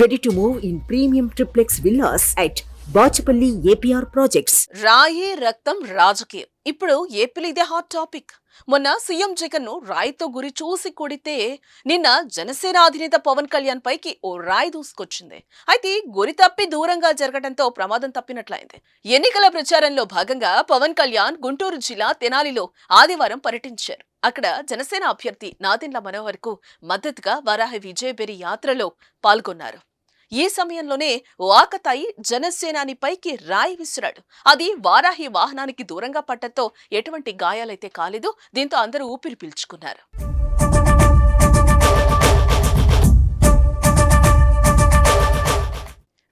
Ready to move in premium triplex villas at Bachupally APR projects. రాయే రక్తం రాజకీయం ఇప్పుడు ఏపీలో ఇదే హాట్ టాపిక్. మొన్న సీఎం జగన్ ను రాయితో గురి చూసి కొడితే నిన్న జనసేన అధినేత పవన్ కళ్యాణ్ పైకి ఓ రాయి దూసుకొచ్చింది. అయితే గురి తప్పి దూరంగా జరగడంతో ప్రమాదం తప్పినట్లయింది. ఎన్నికల ప్రచారంలో భాగంగా పవన్ కళ్యాణ్ గుంటూరు జిల్లా తెనాలిలో ఆదివారం పర్యటించారు. అక్కడ జనసేన అభ్యర్థి నాదెండ్ల మనోహర్ కు మద్దతుగా వారాహి విజయబేరి యాత్రలో పాల్గొన్నారు. ఈ సమయంలోనే ఓ ఆకతాయి జనసేనాని పైకి రాయి విసిరాడు. అది వారాహి వాహనానికి దూరంగా పట్టడంతో ఎటువంటి గాయాలైతే కాలేదు. దీంతో అందరూ ఊపిరి పీల్చుకున్నారు.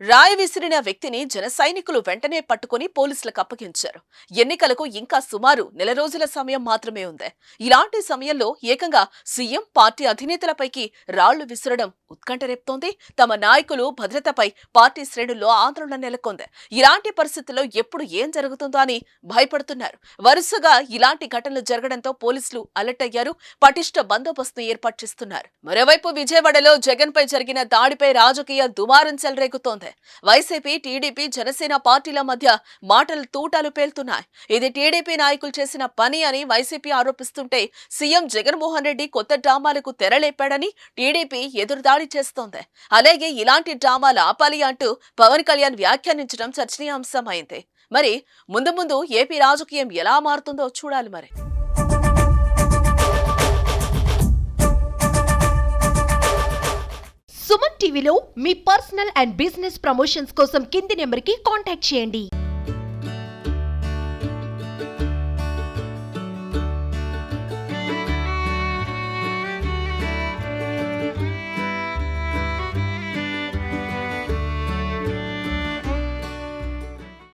రాయి విసిరిన వ్యక్తిని జన సైనికులు వెంటనే పట్టుకుని పోలీసులకు అప్పగించారు. ఎన్నికలకు ఇంకా సుమారు నెల రోజుల సమయం మాత్రమే ఉంది. ఇలాంటి సమయంలో ఏకంగా సీఎం పార్టీ అధినేతలపైకి రాళ్లు విసరడం ఉత్కంఠ రేపుతోంది. తమ నాయకులు భద్రతపై పార్టీ శ్రేణుల్లో ఆందోళన నెలకొంది. ఇలాంటి పరిస్థితుల్లో ఎప్పుడు ఏం జరుగుతుందో అని భయపడుతున్నారు. వరుసగా ఇలాంటి ఘటనలు జరగడంతో పోలీసులు అలర్ట్ అయ్యారు. పటిష్ట బందోబస్తు ఏర్పాటు చేస్తున్నారు. మరోవైపు విజయవాడలో జగన్ పై జరిగిన దాడిపై రాజకీయ దుమారం చెలరేగుతోంది. వైసీపీ, టీడీపీ, జనసేన పార్టీల మధ్య మాటలు తూటాలు పేలుతున్నాయి. ఇది టీడీపీ నాయకులు చేసిన పని అని వైసీపీ ఆరోపిస్తుంటే సీఎం జగన్మోహన్ రెడ్డి కొత్త డ్రామాలకు తెరలేపాడని టీడీపీ ఎదురుదాడి చేస్తోంది. అలాగే ఇలాంటి డ్రామాలు ఆపాలి అంటూ పవన్ కళ్యాణ్ వ్యాఖ్యానించడం చర్చనీయాంశమైంది. మరి ముందు ముందు ఏపీ రాజకీయం ఎలా మారుతుందో చూడాలి. మరి సుమన్ టీవీలో మీ పర్సనల్ అండ్ బిజినెస్ ప్రమోషన్స్ కోసం కింది నెంబర్కి కాంటాక్ట్ చేయండి.